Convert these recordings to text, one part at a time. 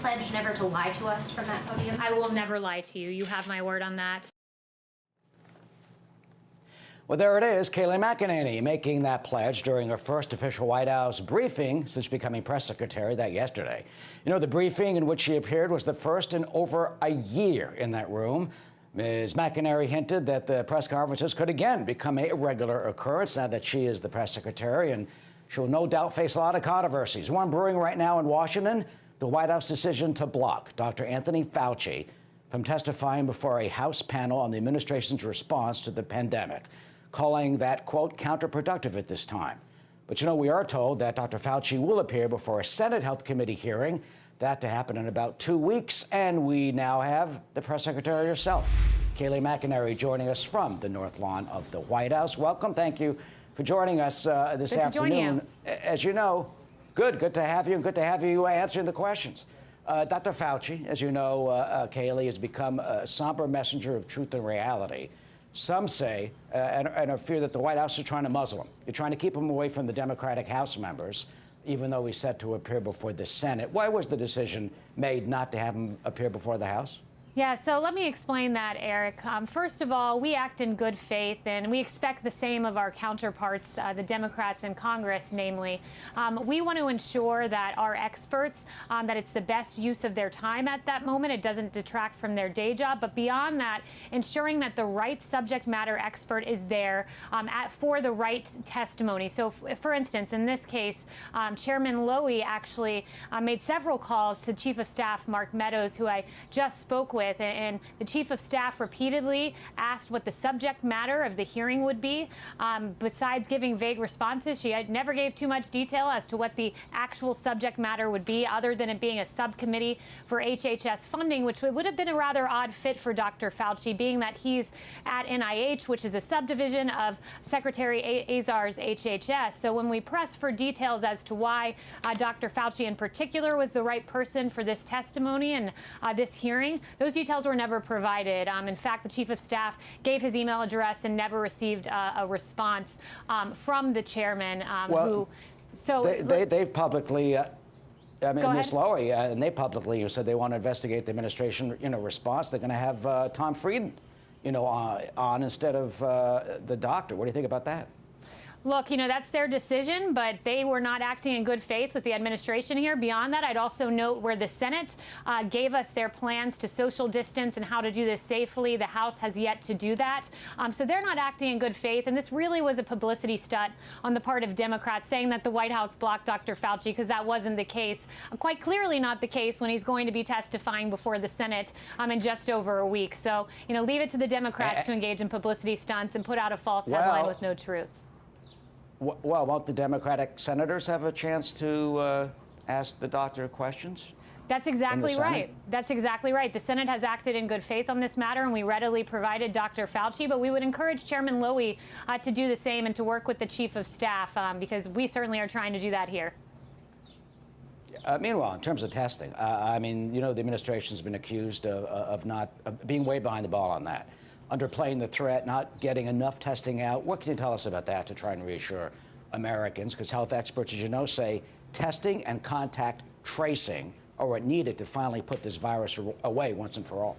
pledge never to lie to us from that podium? I will never lie to you. You have my word on that. Well, there it is, Kayleigh McEnany making that pledge during her first official White House briefing since becoming press secretary that yesterday. You know, the briefing in which she appeared was the first in over a year in that room. Ms. McEnany hinted that the press conferences could again become a regular occurrence now that she is the press secretary, and she'll no doubt face a lot of controversies. One brewing right now in Washington, the White House decision to block Dr. Anthony Fauci from testifying before a House panel on the administration's response to the pandemic, calling that, quote, counterproductive at this time. But, you know, we are told that Dr. Fauci will appear before a Senate Health Committee hearing, that to happen in about 2 weeks. And we now have the press secretary herself, Kayleigh McEnany, joining us from the North Lawn of the White House. Welcome. Thank you for joining us this afternoon. As you know, good to have you, and good to have you answering the questions. Dr. Fauci, as you know, Kayleigh, has become a somber messenger of truth and reality. Some say, and I fear that the White House is trying to muzzle him. You're trying to keep him away from the Democratic House members, even though he's set to appear before the Senate. Why was the decision made not to have him appear before the House? Yeah, so let me explain that, Eric. First of all, we act in good faith, and we expect the same of our counterparts, the Democrats in Congress, namely. We want to ensure that our experts, that it's the best use of their time at that moment. It doesn't detract from their day job. But beyond that, ensuring that the right subject matter expert is there for the right testimony. So, for instance, in this case, Chairman Lowy actually made several calls to Chief of Staff Mark Meadows, who I just spoke with. And the Chief of Staff repeatedly asked what the subject matter of the hearing would be. Besides giving vague responses, she never gave too much detail as to what the actual subject matter would be, other than it being a subcommittee for HHS funding, which would have been a rather odd fit for Dr. Fauci, being that he's at NIH, which is a subdivision of Secretary Azar's HHS. So when we pressed for details as to why Dr. Fauci in particular was the right person for this testimony and this hearing, those details were never provided. In fact, the Chief of Staff gave his email address and never received a response from the chairman. They've publicly, Ms. Lowy, and they publicly said they want to investigate the administration, response. They're going to have Tom Frieden, on instead of the doctor. What do you think about that? Look, that's their decision, but they were not acting in good faith with the administration here. Beyond that, I'd also note where the Senate gave us their plans to social distance and how to do this safely. The House has yet to do that. So they're not acting in good faith. And this really was a publicity stunt on the part of Democrats, saying that the White House blocked Dr. Fauci, because that wasn't the case. Quite clearly not the case when he's going to be testifying before the Senate in just over a week. So, leave it to the Democrats to engage in publicity stunts and put out a false headline with no truth. Well, won't the Democratic senators have a chance to ask the doctor questions? That's exactly right. That's exactly right. The Senate has acted in good faith on this matter, and we readily provided Dr. Fauci. But we would encourage Chairman Lowy to do the same and to work with the Chief of Staff, because we certainly are trying to do that here. Meanwhile, in terms of testing, the administration's been accused of being way behind the ball on that. Underplaying the threat, not getting enough testing out. What can you tell us about that to try and reassure Americans? Because health experts, as you know, say testing and contact tracing are what needed to finally put this virus away once and for all.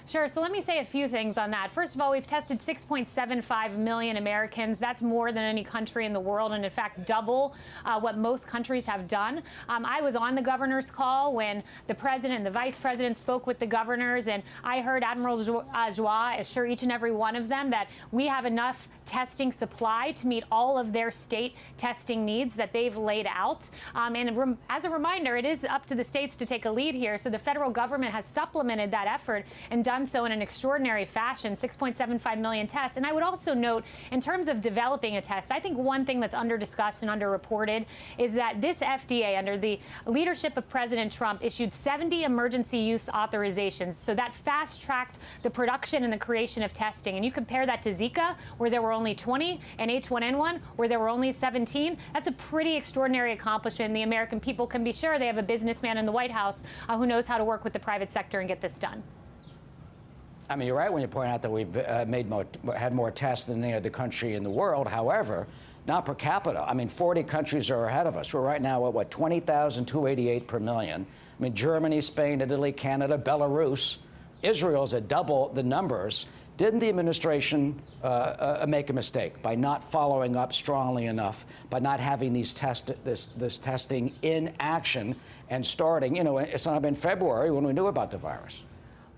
Sure. So let me say a few things on that. First of all, we've tested 6.75 million Americans. That's more than any country in the world, and in fact, double what most countries have done. I was on the governor's call when the president and the vice president spoke with the governors, and I heard Admiral Joie assure each and every one of them that we have enough testing supply to meet all of their state testing needs that they've laid out. And as a reminder, it is up to the states to take a lead here. So the federal government has supplemented that effort and done so in an extraordinary fashion, 6.75 million tests. And I would also note, in terms of developing a test, I think one thing that's under-discussed and under-reported is that this FDA, under the leadership of President Trump, issued 70 emergency use authorizations. So that fast-tracked the production and the creation of testing. And you compare that to Zika, where there were only 20, and H1N1, where there were only 17. That's a pretty extraordinary accomplishment. And the American people can be sure they have a businessman in the White House who knows how to work with the private sector and get this done. You're right when you point out that we've had more tests than any other country in the world. However, not per capita. 40 countries are ahead of us. We're right now at, 20,288 per million. I mean, Germany, Spain, Italy, Canada, Belarus. Israel's at double the numbers. Didn't the administration make a mistake by not following up strongly enough, by not having this testing in action and starting? You know, it's not been February when we knew about the virus.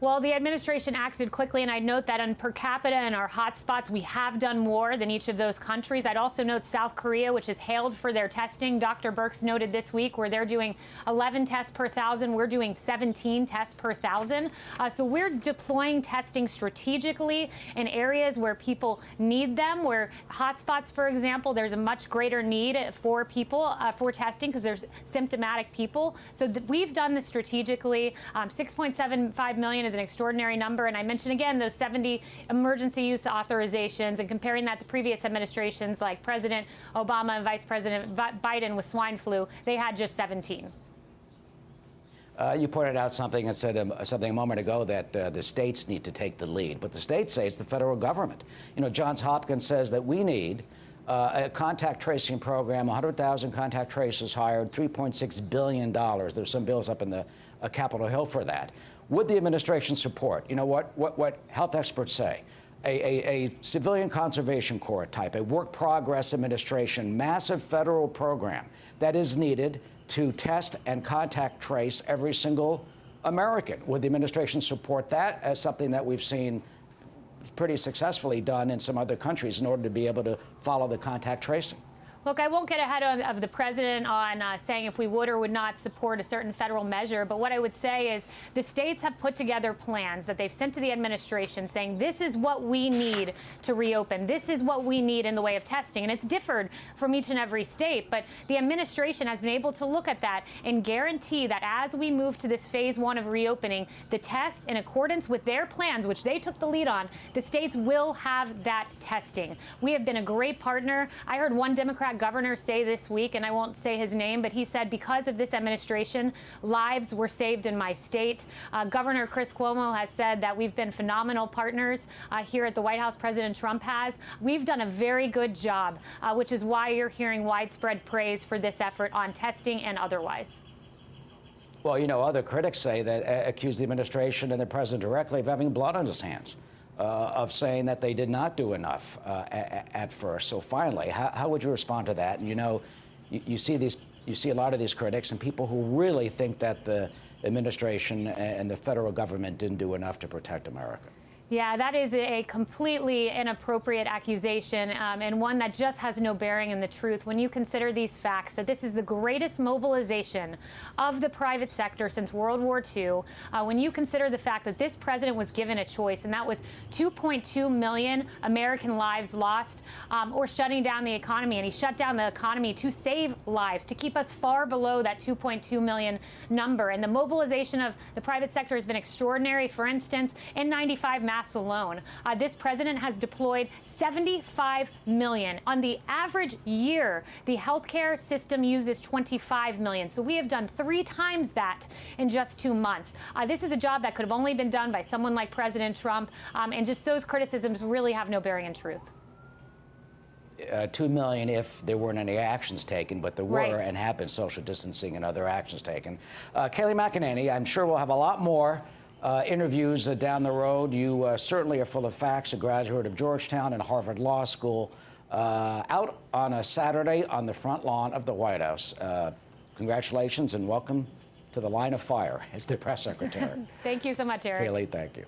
Well, the administration acted quickly, and I'd note that on per capita in our hotspots, we have done more than each of those countries. I'd also note South Korea, which is hailed for their testing. Dr. Birx noted this week where they're doing 11 tests per 1,000. We're doing 17 tests per 1,000. So we're deploying testing strategically in areas where people need them, where hotspots, for example, there's a much greater need for people for testing because there's symptomatic people. So we've done this strategically. 6.75 million is an extraordinary number. And I mentioned again those 70 emergency use authorizations, and comparing that to previous administrations like President Obama and Vice President Biden with swine flu, they had just 17. You pointed out something and said something a moment ago that the states need to take the lead. But the states say it's the federal government. You know, Johns Hopkins says that we need a contact tracing program, 100,000 contact tracers hired, $3.6 billion. There's some bills up in the Capitol Hill for that. Would the administration support, you know, what health experts say, a civilian conservation corps type, a work progress administration, massive federal program that is needed to test and contact trace every single American? Would the administration support that as something that we've seen pretty successfully done in some other countries in order to be able to follow the contact tracing? Look, I won't get ahead of the president on saying if we would or would not support a certain federal measure. But what I would say is the states have put together plans that they've sent to the administration saying this is what we need to reopen. This is what we need in the way of testing. And it's differed from each and every state. But the administration has been able to look at that and guarantee that as we move to this phase 1 of reopening, the tests in accordance with their plans, which they took the lead on, the states will have that testing. We have been a great partner. I heard one Democrat governor say this week, and I won't say his name, but he said because of this administration, lives were saved in my state. Governor Chris Cuomo has said that we've been phenomenal partners here at the White House. President Trump has. We've done a very good job, which is why you're hearing widespread praise for this effort on testing and otherwise. Well, you know, other critics say that accuse the administration and the president directly of having blood on his hands. Of saying that they did not do enough at first. So finally, how would you respond to that? And you know, you see a lot of these critics and people who really think that the administration and the federal government didn't do enough to protect America. Yeah, that is a completely inappropriate accusation and one that just has no bearing in the truth. When you consider these facts, that this is the greatest mobilization of the private sector since World War II, when you consider the fact that this president was given a choice, and that was 2.2 million American lives lost or shutting down the economy. And he shut down the economy to save lives, to keep us far below that 2.2 million number. And the mobilization of the private sector has been extraordinary. For instance, in 95 masks alone, this president has deployed 75 million. On the average year, the healthcare system uses 25 million. So we have done 3 times that in just 2 months. This is a job that could have only been done by someone like President Trump, and just those criticisms really have no bearing in truth. 2 million if there weren't any actions taken, but there were Right. and have been social distancing and other actions taken. Kayleigh McEnany, I'm sure we'll have a lot more interviews down the road. You certainly are full of facts, a graduate of Georgetown and Harvard Law School, out on a Saturday on the front lawn of the White House. Congratulations and welcome to the line of fire as the press secretary. Thank you so much, Eric. Kayleigh, thank you.